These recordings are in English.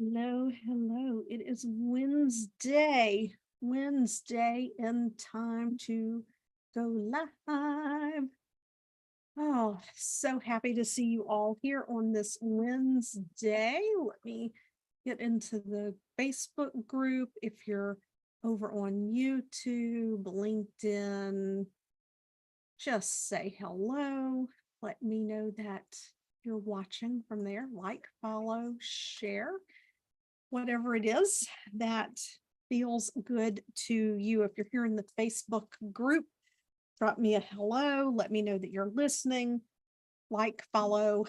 Hello, hello. It is Wednesday, and time to go live. Oh, so happy to see you all here on this Wednesday. Let me get into the Facebook group. If you're over on YouTube, LinkedIn, just say hello. Let me know that you're watching from there. Like, follow, share, whatever it is that feels good to you. If you're here in the Facebook group, drop me a hello. Let me know that you're listening. Like, follow,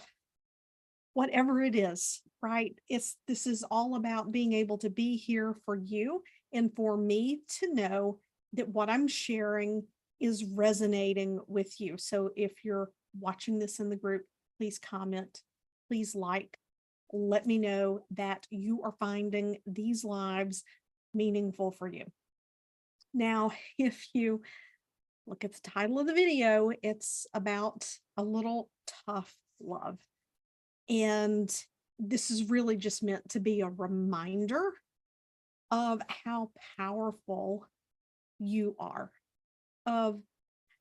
whatever it is, right? This is all about being able to be here for you and for me to know that what I'm sharing is resonating with you. So if you're watching this in the group, please comment, please like, let me know that you are finding these lives meaningful for you. Now, if you look at the title of the video, it's about a little tough love. And this is really just meant to be a reminder of how powerful you are, of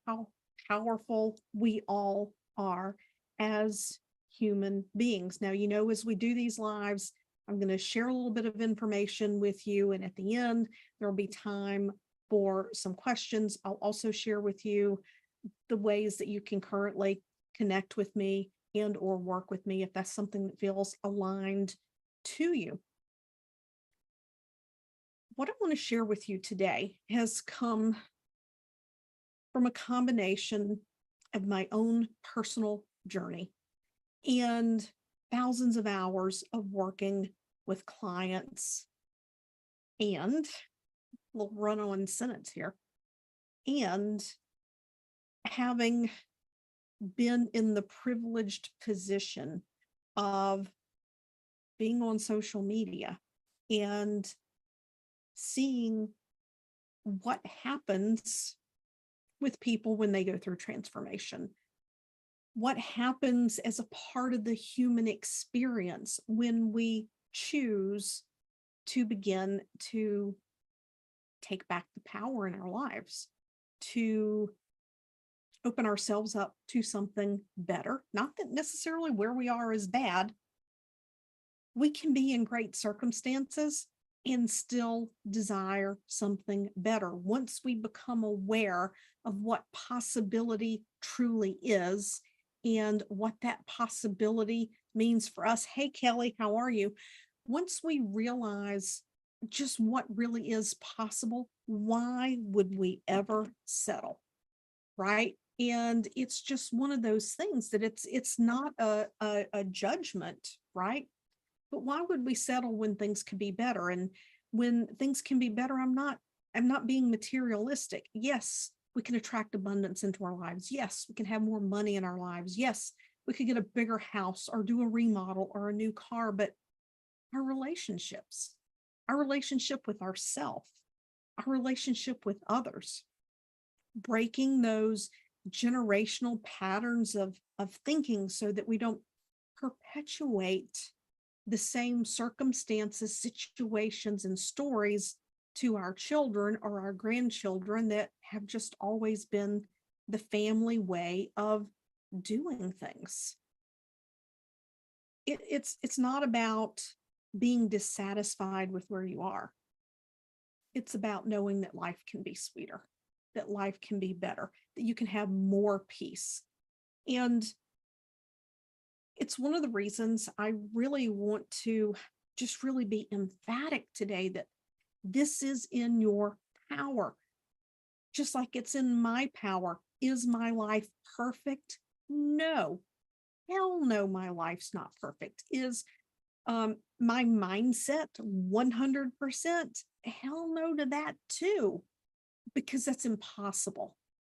how powerful we all are as human beings. Now, as we do these lives, I'm going to share a little bit of information with you. And at the end, there'll be time for some questions. I'll also share with you the ways that you can currently connect with me and or work with me if that's something that feels aligned to you. What I want to share with you today has come from a combination of my own personal journey and thousands of hours of working with clients and a little run-on sentence here, and having been in the privileged position of being on social media and seeing what happens with people when they go through transformation. What happens as a part of the human experience when we choose to begin to take back the power in our lives, to open ourselves up to something better. Not that necessarily where we are is bad. We can be in great circumstances and still desire something better once we become aware of what possibility truly is and what that possibility means for us. Hey, Kelly, how are you? Once we realize just what really is possible, why would we ever settle? Right? And it's just one of those things that it's not a judgment, right? But why would we settle when things could be better? And when things can be better, I'm not being materialistic. Yes, we can attract abundance into our lives. Yes, we can have more money in our lives. Yes, we could get a bigger house or do a remodel or a new car, but our relationships, our relationship with ourselves, our relationship with others, breaking those generational patterns of thinking so that we don't perpetuate the same circumstances, situations, and stories to our children or our grandchildren that have just always been the family way of doing things. It's not about being dissatisfied with where you are. It's about knowing that life can be sweeter, that life can be better, that you can have more peace. And it's one of the reasons I really want to just really be emphatic today that this is in your power, just like it's in my power. Is my life perfect? No. Hell no, my life's not perfect. Is my mindset 100%? Hell no to that too, because that's impossible.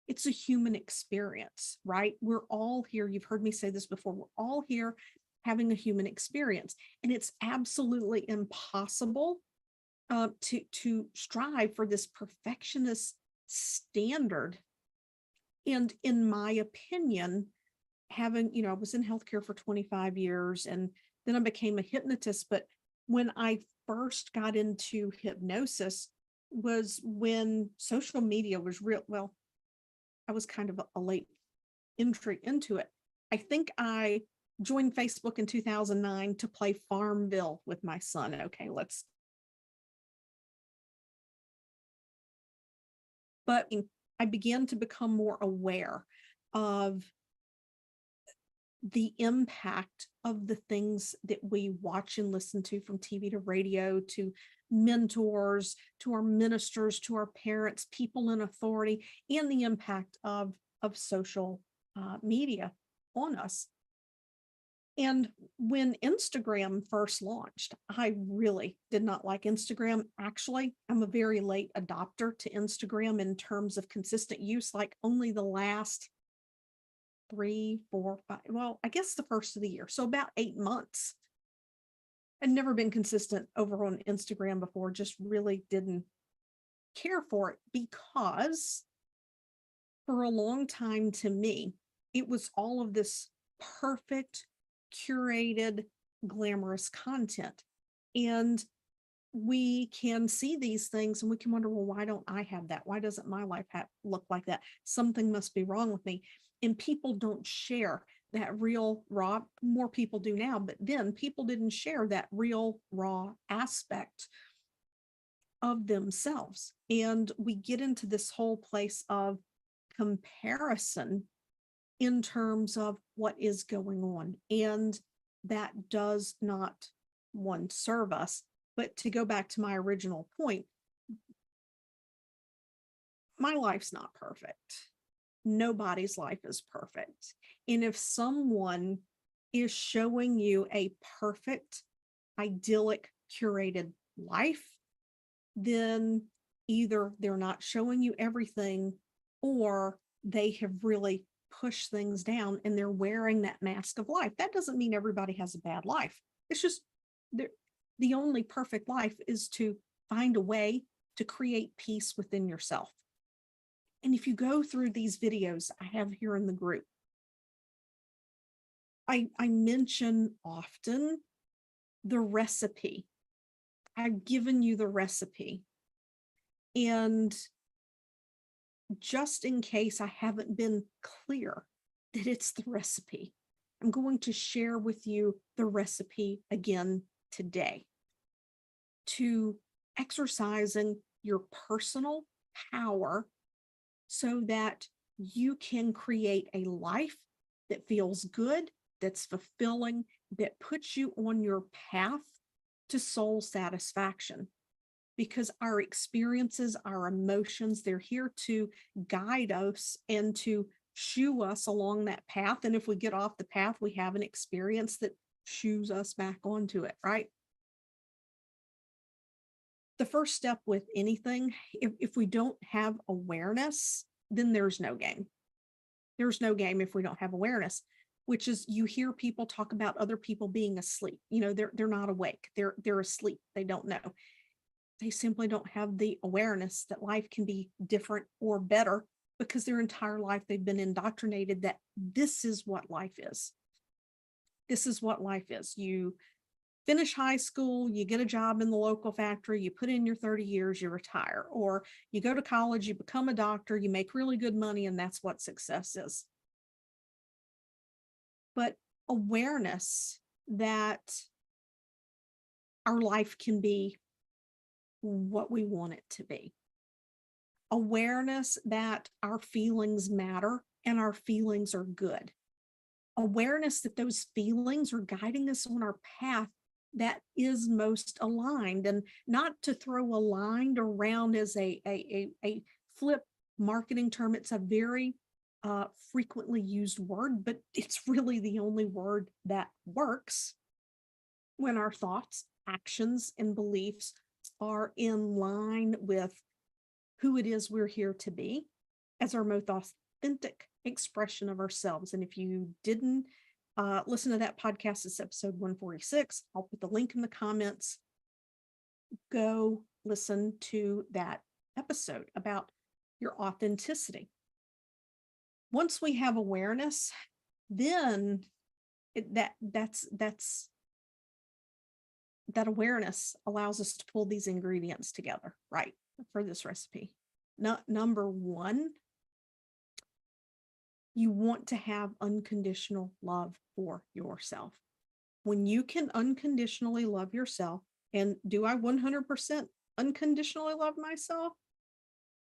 It's a human experience, right? We're all here. You've heard me say this before. We're all here having a human experience, and it's absolutely impossible to strive for this perfectionist standard. And in my opinion, I was in healthcare for 25 years, and then I became a hypnotist, but when I first got into hypnosis was when social media was real. Well, I was kind of a late entry into it. I think I joined Facebook in 2009 to play Farmville with my son. Okay, but I began to become more aware of the impact of the things that we watch and listen to, from TV to radio to mentors, to our ministers, to our parents, people in authority, and the impact of social media on us. And when Instagram first launched, I really did not like Instagram. Actually, I'm a very late adopter to Instagram in terms of consistent use, like only the last 3, 4, 5, well, I guess the first of the year. So about 8 months. I'd never been consistent over on Instagram before, just really didn't care for it, because for a long time, to me, it was all of this perfect, curated, glamorous content. And we can see these things and we can wonder, well, why don't I have that? Why doesn't my life look like that? Something must be wrong with me. And people don't share that real raw. More people do now, but then people didn't share that real raw aspect of themselves. And we get into this whole place of comparison in terms of what is going on. And that does not, one, serve us. But to go back to my original point, my life's not perfect. Nobody's life is perfect. And if someone is showing you a perfect, idyllic, curated life, then either they're not showing you everything, or they have really pushed things down and they're wearing that mask of life. That doesn't mean everybody has a bad life. It's just the only perfect life is to find a way to create peace within yourself. And if you go through these videos I have here in the group, I mention often the recipe. I've given you the recipe. And just in case I haven't been clear that it's the recipe, I'm going to share with you the recipe again today to exercising your personal power so that you can create a life that feels good, that's fulfilling, that puts you on your path to soul satisfaction. Because our experiences, our emotions, they're here to guide us and to shoo us along that path. And if we get off the path, we have an experience that shoos us back onto it, right? The first step with anything, if we don't have awareness, then there's no game. There's no game if we don't have awareness, which is, you hear people talk about other people being asleep. You know, they're not awake. They're asleep. They don't know. They simply don't have the awareness that life can be different or better, because their entire life they've been indoctrinated that this is what life is. This is what life is. You finish high school, you get a job in the local factory, you put in your 30 years, you retire, or you go to college, you become a doctor, you make really good money, and that's what success is. But awareness that our life can be what we want it to be. Awareness that our feelings matter and our feelings are good. Awareness that those feelings are guiding us on our path that is most aligned, and not to throw aligned around as a flip marketing term. It's a very frequently used word, but it's really the only word that works when our thoughts, actions, and beliefs are in line with who it is we're here to be as our most authentic expression of ourselves. And if you didn't listen to that podcast, it's episode 146. I'll put the link in the comments. Go listen to that episode about your authenticity. Once we have awareness, then that's that awareness allows us to pull these ingredients together, right, for this recipe. Number one, you want to have unconditional love for yourself. When you can unconditionally love yourself, and do I 100% unconditionally love myself?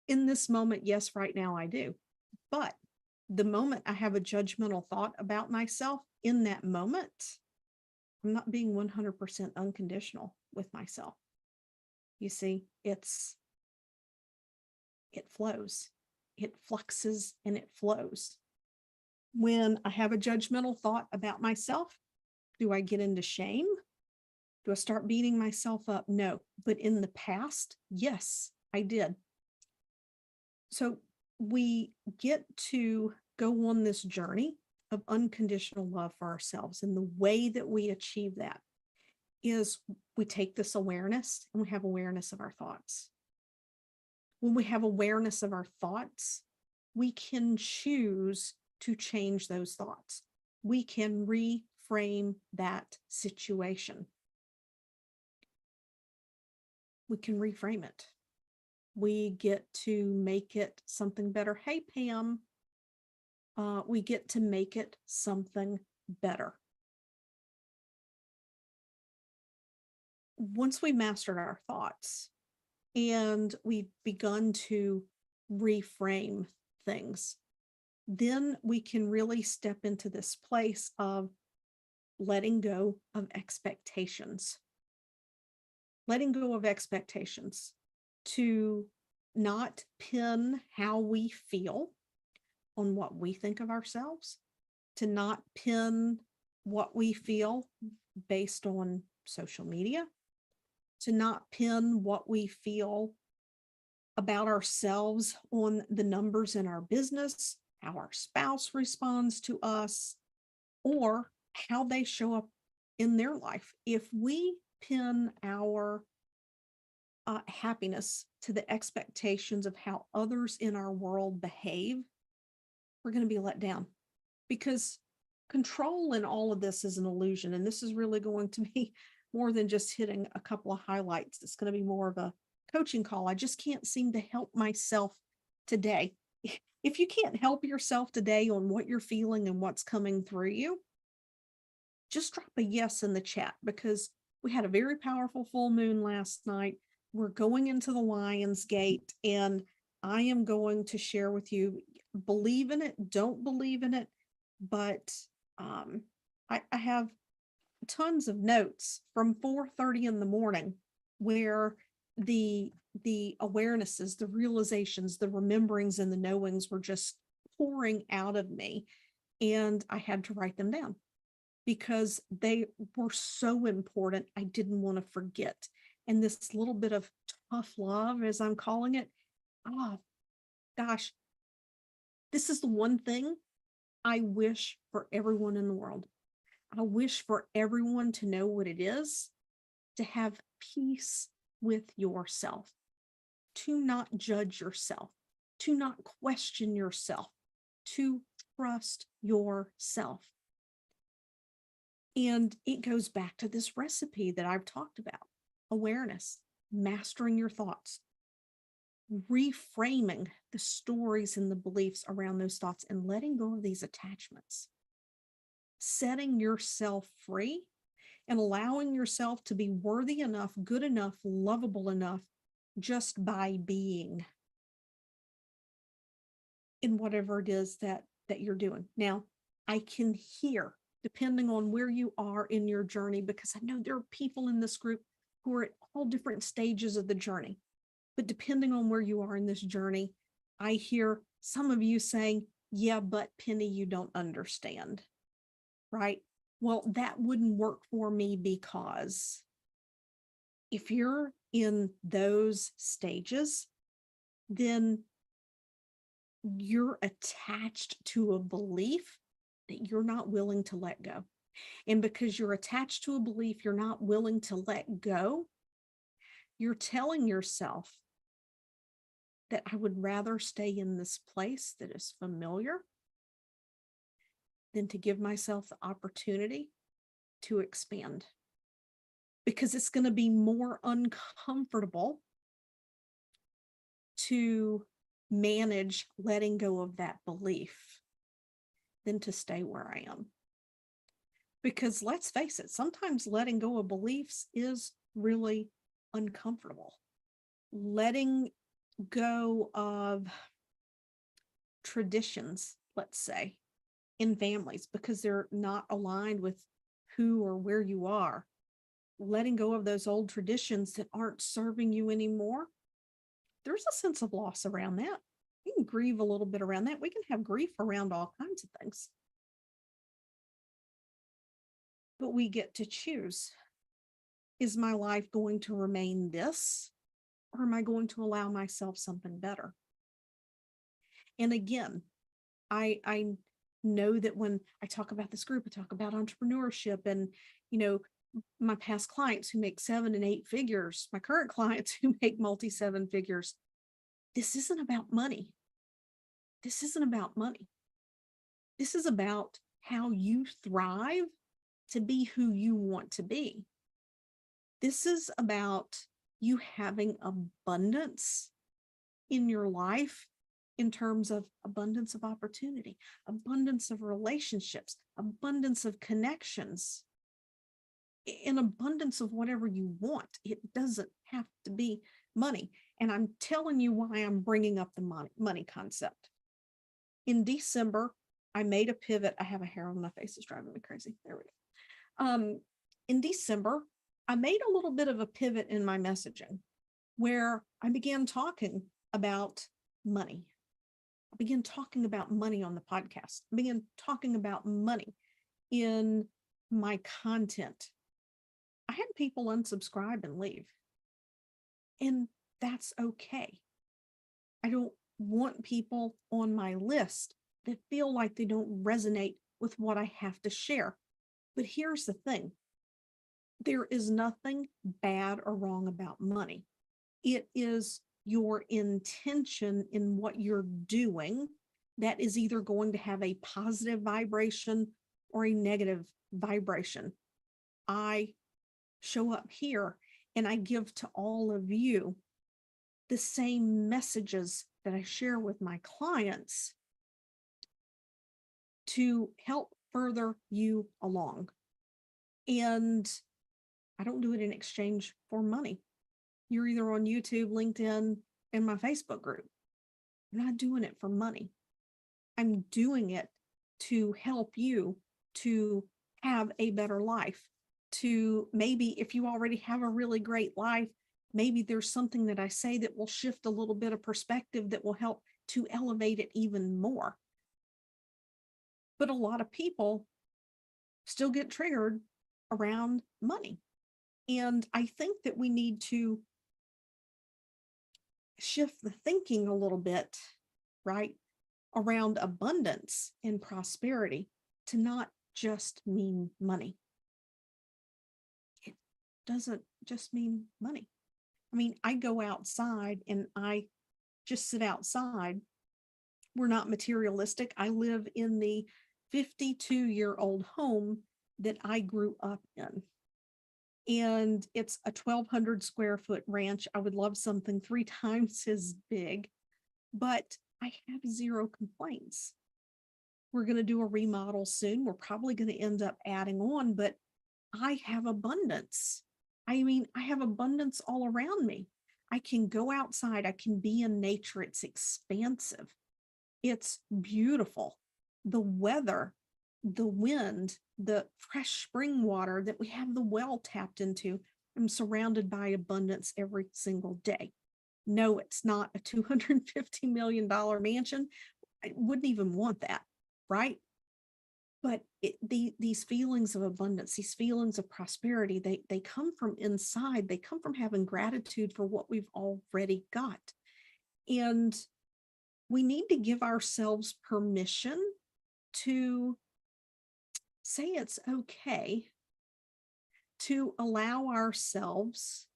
In this moment, yes, right now I do. But the moment I have a judgmental thought about myself, in that moment, I'm not being 100% unconditional with myself. You see, it flows, it fluxes and it flows. When I have a judgmental thought about myself, do I get into shame? Do I start beating myself up? No. But in the past, yes, I did. So we get to go on this journey of unconditional love for ourselves. And the way that we achieve that is we take this awareness and we have awareness of our thoughts. When we have awareness of our thoughts, we can choose to change those thoughts. We can reframe that situation. We can reframe it. We get to make it something better. Hey, Pam, we get to make it something better. Once we mastered our thoughts and we've begun to reframe things, then we can really step into this place of letting go of expectations. Letting go of expectations to not pin how we feel on what we think of ourselves, to not pin what we feel based on social media, to not pin what we feel about ourselves on the numbers in our business, how our spouse responds to us, or how they show up in their life. If we pin our happiness to the expectations of how others in our world behave, we're going to be let down, because control in all of this is an illusion. And this is really going to be more than just hitting a couple of highlights. It's going to be more of a coaching call. I just can't seem to help myself today. If you can't help yourself today on what you're feeling and what's coming through you, just drop a yes in the chat, because we had a very powerful full moon last night. We're going into the Lion's Gate, and I am going to share with you, believe in it, don't believe in it, but I have tons of notes from 4:30 in the morning where the awarenesses, the realizations, the rememberings, and the knowings were just pouring out of me, and I had to write them down because they were so important. I didn't want to forget. And this little bit of tough love, as I'm calling it, oh gosh, this is the one thing I wish for everyone in the world. I wish for everyone to know what it is to have peace with yourself, to not judge yourself, to not question yourself, to trust yourself. And it goes back to this recipe that I've talked about: awareness, mastering your thoughts, reframing the stories and the beliefs around those thoughts, and letting go of these attachments, setting yourself free and allowing yourself to be worthy enough, good enough, lovable enough just by being in whatever it is that you're doing. Now, I can hear, depending on where you are in your journey, because I know there are people in this group who are at all different stages of the journey. But depending on where you are in this journey, I hear some of you saying, yeah, but Penny, you don't understand, right? Well, that wouldn't work for me, because if you're in those stages, then you're attached to a belief that you're not willing to let go. And because you're attached to a belief you're not willing to let go, you're telling yourself that I would rather stay in this place that is familiar than to give myself the opportunity to expand. because it's going to be more uncomfortable to manage letting go of that belief than to stay where I am. Because let's face it, sometimes letting go of beliefs is really uncomfortable. Letting go of traditions, let's say, in families because they're not aligned with who or where you are. Letting go of those old traditions that aren't serving you anymore. There's a sense of loss around that. You can grieve a little bit around that. We can have grief around all kinds of things. But we get to choose. Is my life going to remain this, or am I going to allow myself something better? And again, I know that when I talk about this group, I talk about entrepreneurship and, my past clients who make 7 and 8 figures, my current clients who make multi 7 figures. This isn't about money. This isn't about money. This is about how you thrive to be who you want to be. This is about you having abundance in your life in terms of abundance of opportunity, abundance of relationships, abundance of connections, an abundance of whatever you want. It doesn't have to be money. And I'm telling you why I'm bringing up the money concept. In December, I made a pivot. I have a hair on my face. It's driving me crazy. There we go. In December, I made a little bit of a pivot in my messaging where I began talking about money. I began talking about money on the podcast. I began talking about money in my content. I had people unsubscribe and leave. And that's okay. I don't want people on my list that feel like they don't resonate with what I have to share. But here's the thing. There is nothing bad or wrong about money. It is your intention in what you're doing that is either going to have a positive vibration or a negative vibration. I show up here and I give to all of you the same messages that I share with my clients to help further you along. And I don't do it in exchange for money. You're either on YouTube, LinkedIn, and my Facebook group. I'm not doing it for money. I'm doing it to help you to have a better life, to maybe if you already have a really great life, maybe there's something that I say that will shift a little bit of perspective that will help to elevate it even more. But a lot of people still get triggered around money. And I think that we need to shift the thinking a little bit, right, around abundance and prosperity to not just mean money. It doesn't just mean money. I mean, I go outside and I just sit outside. We're not materialistic. I live in the 52-year-old home that I grew up in. And it's a 1,200 square foot ranch. I would love something 3 times as big, but I have 0 complaints. We're going to do a remodel soon. We're probably going to end up adding on, but I have abundance. I mean, I have abundance all around me. I can go outside. I can be in nature. It's expansive. It's beautiful. The weather, the wind, the fresh spring water that we have the well tapped into. I'm surrounded by abundance every single day. No, it's not a $250 million mansion. I wouldn't even want that, right? But these feelings of abundance, these feelings of prosperity, they come from inside. They come from having gratitude for what we've already got. And we need to give ourselves permission to say it's okay to allow ourselves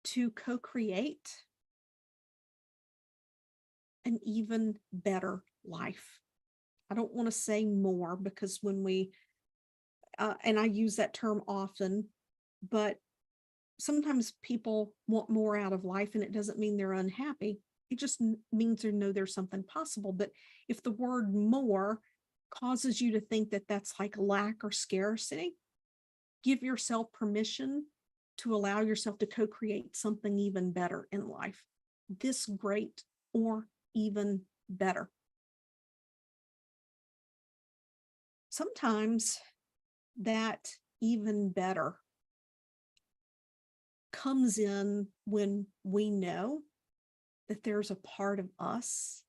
to co-create an even better life. I don't want to say more because when and I use that term often, but sometimes people want more out of life, and it doesn't mean they're unhappy. It just means they know there's something possible. But if the word more causes you to think that that's like lack or scarcity, give yourself permission to allow yourself to co-create something even better in life. This great or even better. Sometimes that even better comes in when we know that there's a part of us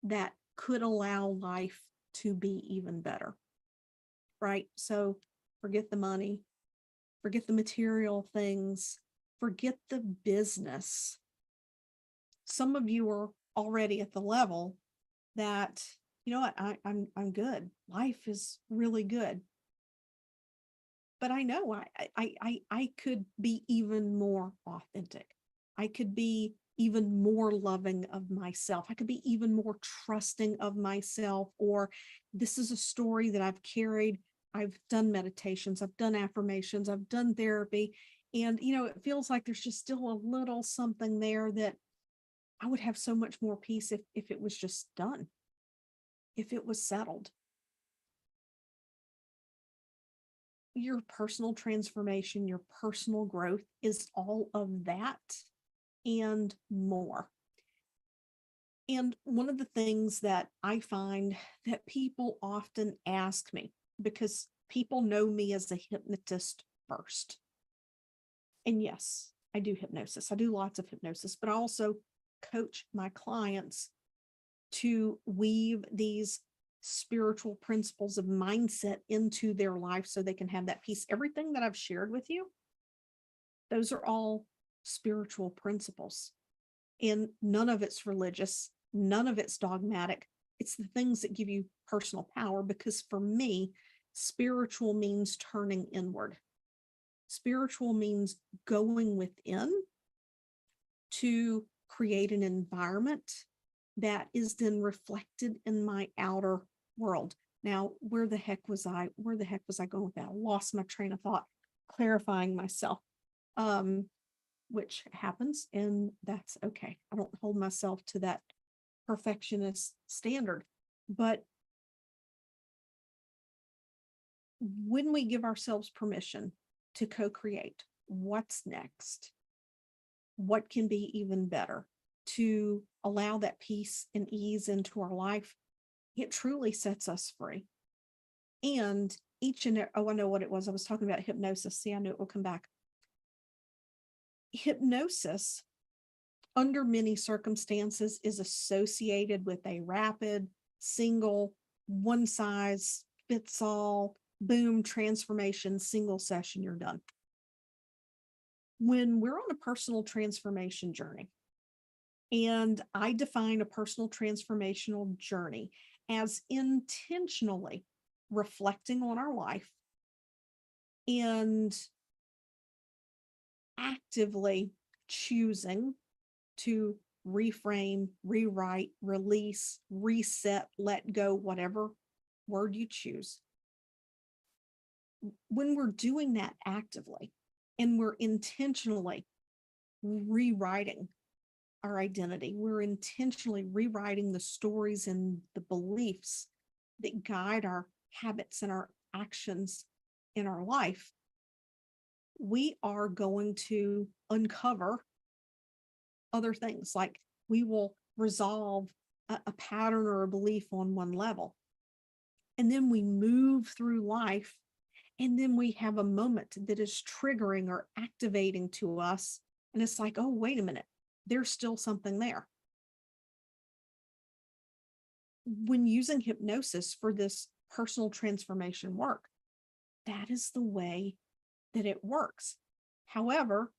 that could allow life to be even better, right? So forget the money, forget the material things, forget the business. Some of you are already at the level that, you know what, I'm good. Life is really good. But I know I could be even more authentic. I could be even more loving of myself. I could be even more trusting of myself. Or this is a story that I've carried. I've done meditations, I've done affirmations, I've done therapy. And, it feels like there's just still a little something there that I would have so much more peace if it was just done, if it was settled. Your personal transformation, your personal growth is all of that and more. And one of the things that I find that people often ask me, because people know me as a hypnotist first. And yes, I do hypnosis. I do lots of hypnosis, but I also coach my clients to weave these spiritual principles of mindset into their life so they can have that peace. Everything that I've shared with you, those are all spiritual principles. And none of it's religious, none of it's dogmatic. It's the things that give you personal power, because for me, spiritual means turning inward. Spiritual means going within to create an environment that is then reflected in my outer world. Now, where the heck was I going with that? I lost my train of thought, clarifying myself, which happens, and that's okay. I don't hold myself to that perfectionist standard. But when we give ourselves permission to co-create what's next, what can be even better, to allow that peace and ease into our life, it truly sets us free. And I know what it was. I was talking about hypnosis. See, I knew it will come back. Hypnosis, under many circumstances, is associated with a rapid, single, one size fits all, boom, transformation, single session, you're done. When we're on a personal transformation journey, and I define a personal transformational journey as intentionally reflecting on our life and actively choosing to reframe, rewrite, release, reset, let go, whatever word you choose. When we're doing that actively and we're intentionally rewriting our identity, we're intentionally rewriting the stories and the beliefs that guide our habits and our actions in our life, we are going to uncover other things. Like, we will resolve a pattern or a belief on one level, and then we move through life, and then we have a moment that is triggering or activating to us, and it's like, oh, wait a minute, there's still something there. When using hypnosis for this personal transformation work, that is the way that it works. However,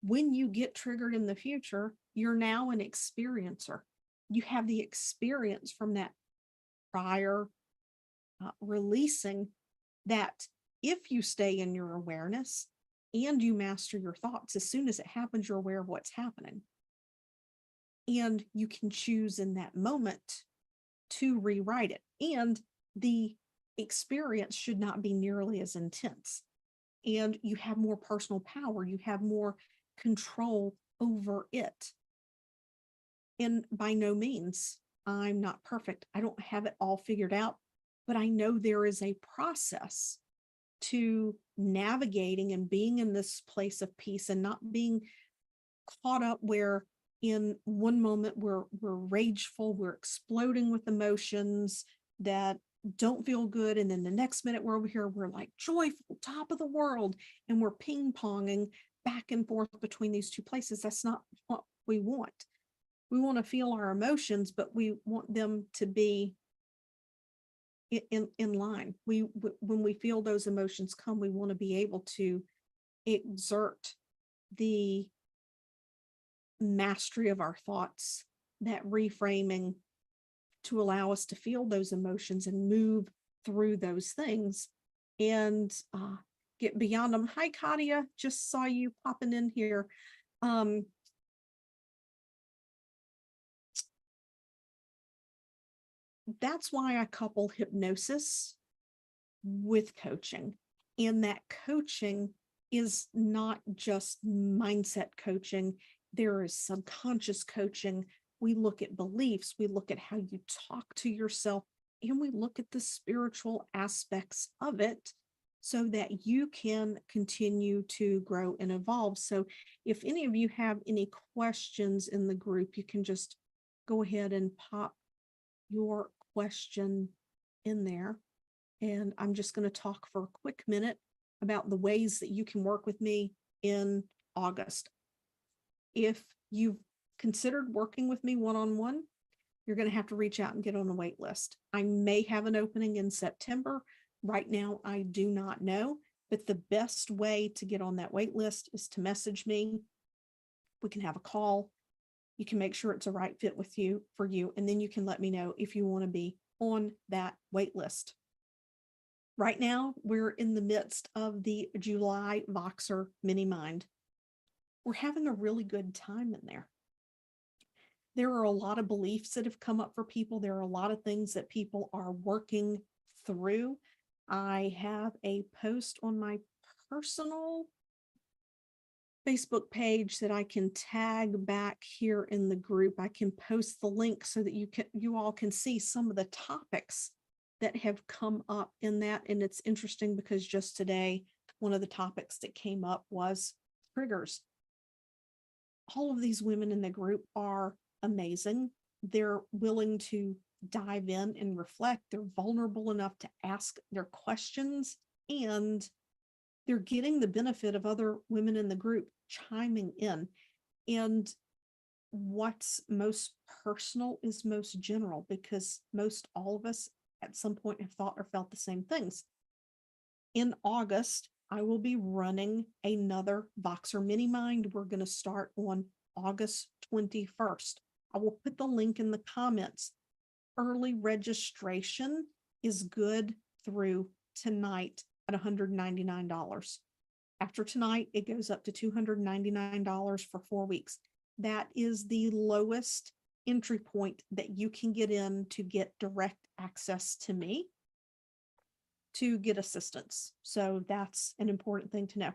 when you get triggered in the future, you're now an experiencer. You have the experience from that prior releasing, that if you stay in your awareness and you master your thoughts, as soon as it happens, you're aware of what's happening. And you can choose in that moment to rewrite it. And experience should not be nearly as intense. And you have more personal power, you have more control over it. And by no means, I'm not perfect. I don't have it all figured out, but I know there is a process to navigating and being in this place of peace and not being caught up where in one moment we're rageful, we're exploding with emotions that don't feel good. And then the next minute we're over here, we're like joyful, top of the world, and we're ping-ponging back and forth between these two places. That's not what we want. We want to feel our emotions, but we want them to be in line. When we feel those emotions come, we want to be able to exert the mastery of our thoughts, that reframing to allow us to feel those emotions and move through those things and get beyond them. Hi, Katia, just saw you popping in here. That's why I couple hypnosis with coaching. And that coaching is not just mindset coaching. There is subconscious coaching. We look at beliefs, we look at how you talk to yourself, and we look at the spiritual aspects of it so that you can continue to grow and evolve. So if any of you have any questions in the group, you can just go ahead and pop your question in there. And I'm just going to talk for a quick minute about the ways that you can work with me in August. If you've considered working with me one-on-one, you're going to have to reach out and get on a wait list. I may have an opening in September. Right now, I do not know, but the best way to get on that wait list is to message me. We can have a call. You can make sure it's a right fit with you for you, and then you can let me know if you want to be on that wait list. Right now, we're in the midst of the July Voxer Mini Mind. We're having a really good time in there. There are a lot of beliefs that have come up for people. There are a lot of things that people are working through. I have a post on my personal Facebook page that I can tag back here in the group. I can post the link so that you all can see some of the topics that have come up in that. And it's interesting because just today, one of the topics that came up was triggers. All of these women in the group are amazing. They're willing to dive in and reflect. They're vulnerable enough to ask their questions, and they're getting the benefit of other women in the group chiming in. And what's most personal is most general, because most all of us at some point have thought or felt the same things. In August, I will be running another Voxer Mini Mind. We're going to start on August 21st. I will put the link in the comments. Early registration is good through tonight at $199. After tonight, it goes up to $299 for 4 weeks. That is the lowest entry point that you can get in to get direct access to me to get assistance. So that's an important thing to know.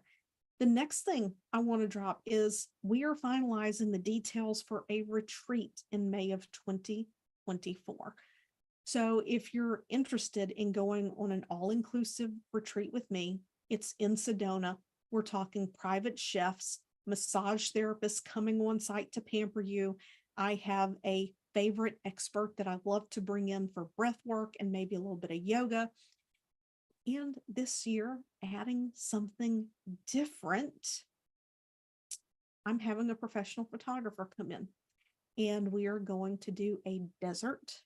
The next thing I want to drop is we are finalizing the details for a retreat in May of 2024. So if you're interested in going on an all-inclusive retreat with me, it's in Sedona. We're talking private chefs, massage therapists coming on site to pamper you. I have a favorite expert that I love to bring in for breath work and maybe a little bit of yoga. And this year, adding something different, I'm having a professional photographer come in, and we are going to do a desert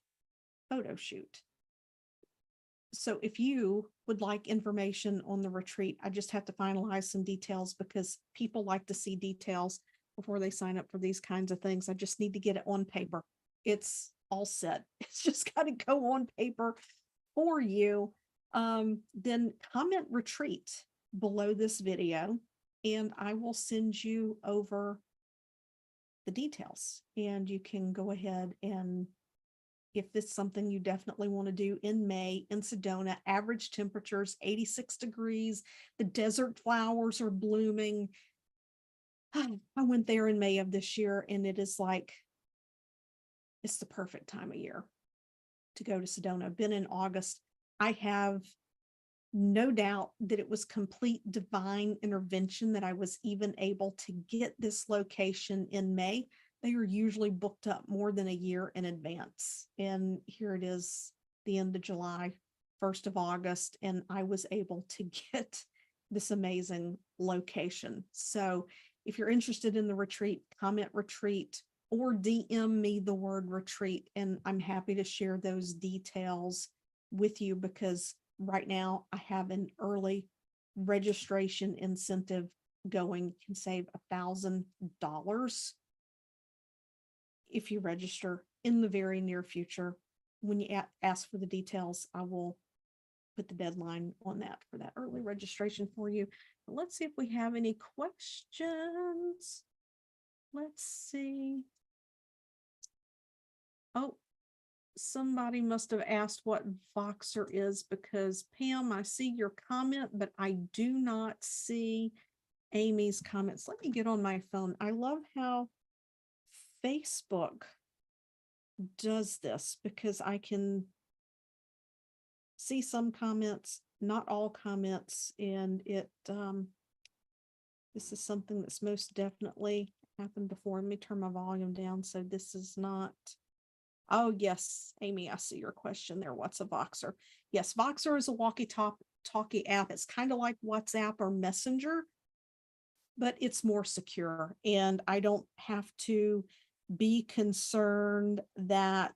photo shoot. So if you would like information on the retreat, I just have to finalize some details because people like to see details before they sign up for these kinds of things. I just need to get it on paper. It's all set. It's just got to go on paper for you. Then comment retreat below this video, and I will send you over the details, and you can go ahead and if it's something you definitely want to do in May in Sedona. Average temperatures 86 degrees. The desert flowers are blooming. I went there in May of this year, and it is like, it's the perfect time of year to go to Sedona. I've been in August. I have no doubt that it was complete divine intervention that I was even able to get this location in May. They are usually booked up more than a year in advance. And here it is, the end of July, 1st of August, and I was able to get this amazing location. So if you're interested in the retreat, comment retreat or DM me the word retreat, and I'm happy to share those details with you, because right now I have an early registration incentive going. You can save $1,000 if you register in the very near future. When you ask for the details, I will put the deadline on that for that early registration for you. But let's see if we have any questions. Let's see. Oh, somebody must have asked what Voxer is, because Pam, I see your comment, but I do not see Amy's comments. Let me get on my phone. I love how Facebook does this, because I can see some comments, not all comments, and this is something that's most definitely happened before. Let me turn my volume down so this is not. Oh, yes, Amy, I see your question there. What's a Voxer? Yes, Voxer is a walkie-talkie app. It's kind of like WhatsApp or Messenger, but it's more secure. And I don't have to be concerned that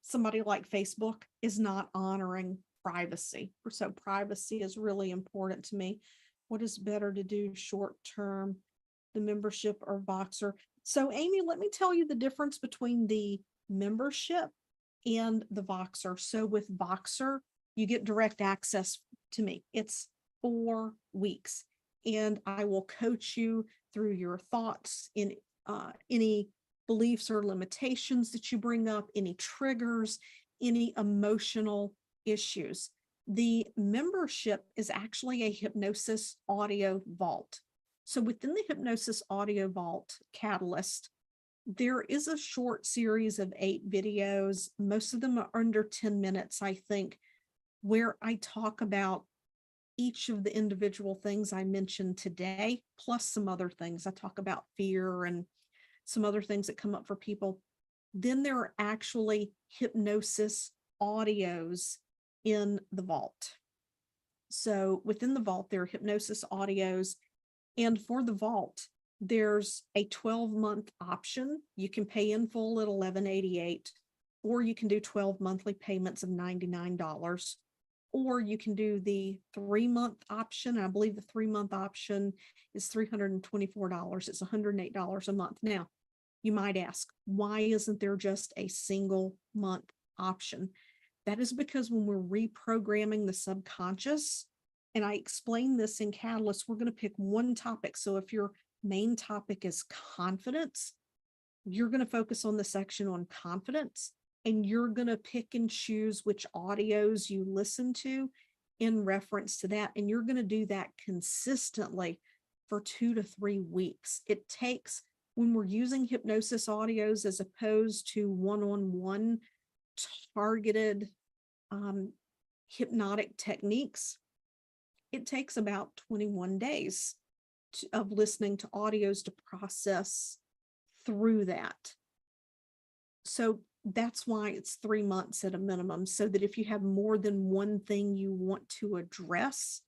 somebody like Facebook is not honoring privacy. So privacy is really important to me. What is better to do short term, the membership or Voxer? So Amy, let me tell you the difference between the membership and the Voxer. So with Voxer, you get direct access to me. It's 4 weeks, and I will coach you through your thoughts in any beliefs or limitations that you bring up, any triggers, any emotional issues. The membership is actually a hypnosis audio vault. So within the Hypnosis Audio Vault Catalyst, there is a short series of 8 videos. Most of them are under 10 minutes, I think, where I talk about each of the individual things I mentioned today, plus some other things. I talk about fear and some other things that come up for people. Then there are actually hypnosis audios in the vault. So within the vault, there are hypnosis audios. And for the vault, there's a 12-month option. You can pay in full at $11.88, or you can do 12 monthly payments of $99, or you can do the 3-month option. I believe the 3-month option is $324. It's $108 a month. Now, you might ask, why isn't there just a single month option? That is because when we're reprogramming the subconscious, and I explain this in Catalyst, we're going to pick one topic. So if your main topic is confidence, you're going to focus on the section on confidence, and you're going to pick and choose which audios you listen to in reference to that. And you're going to do that consistently for 2 to 3 weeks. It takes, when we're using hypnosis audios as opposed to one-on-one targeted hypnotic techniques, it takes about 21 days of listening to audios to process through that. So that's why it's 3 months at a minimum, so that if you have more than one thing you want to address,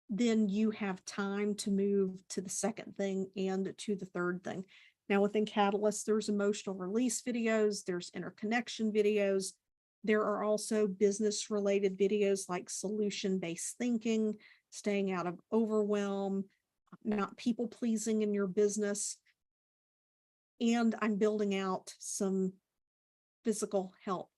then you have time to move to the second thing and to the third thing. Now within Catalyst, there's emotional release videos, there's interconnection videos. There are also business related videos like solution-based thinking, staying out of overwhelm, not people pleasing in your business. And I'm building out some physical health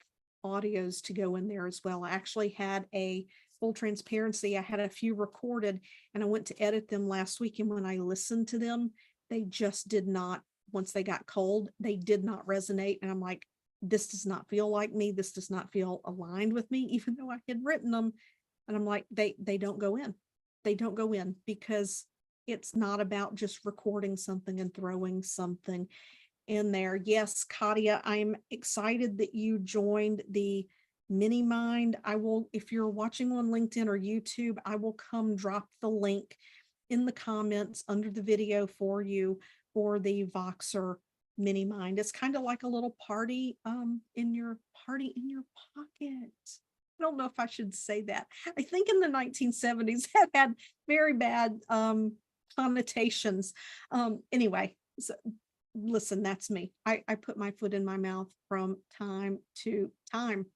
audios to go in there as well. I actually had a full transparency. I had a few recorded, and I went to edit them last week. And when I listened to them, they just did not once they got cold, they did not resonate. And I'm like, this does not feel like me. This does not feel aligned with me, even though I had written them. And I'm like, they don't go in. They don't go in because it's not about just recording something and throwing something in there. Yes, Katia, I'm excited that you joined the mini mind. I will, if you're watching on LinkedIn or YouTube, I will come drop the link in the comments under the video for you for the Voxer mini mind. It's kind of like a little party in your pocket. I don't know if I should say that. I think in the 1970s that had very bad connotations. Anyway, so listen, that's me. I put my foot in my mouth from time to time.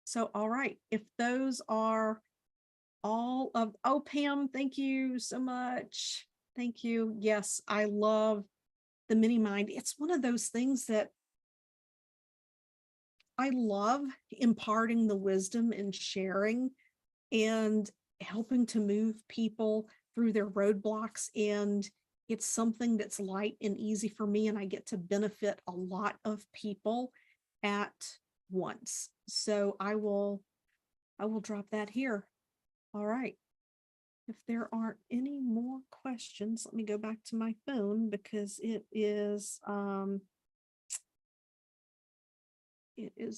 So, all right, if those are all of, oh, Pam, thank you so much. Thank you. Yes, I love the mini mind. It's one of those things that I love, imparting the wisdom and sharing and helping to move people through their roadblocks. And it's something that's light and easy for me, and I get to benefit a lot of people at once. So I will drop that here. All right. If there aren't any more questions, let me go back to my phone because it is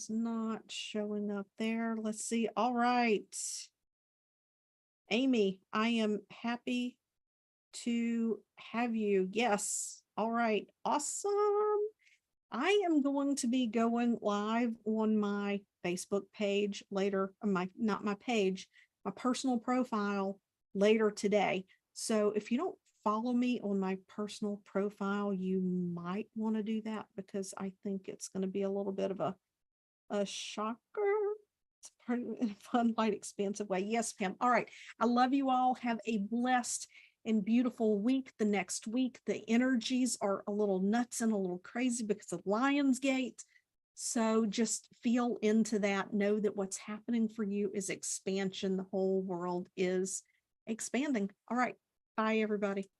not showing up there. Let's see. All right. Amy, I am happy to have you. Yes. All right. Awesome. I am going to be going live on my Facebook page later, not my page, my personal profile later today. So if you don't follow me on my personal profile, you might want to do that because I think it's going to be a little bit of a shocker. It's pretty fun, light, expansive way. Yes, Pam. All right. I love you all. Have a blessed and beautiful week. The next week, the energies are a little nuts and a little crazy because of Lionsgate. So just feel into that. Know that what's happening for you is expansion. The whole world is expanding. All right. Bye, everybody.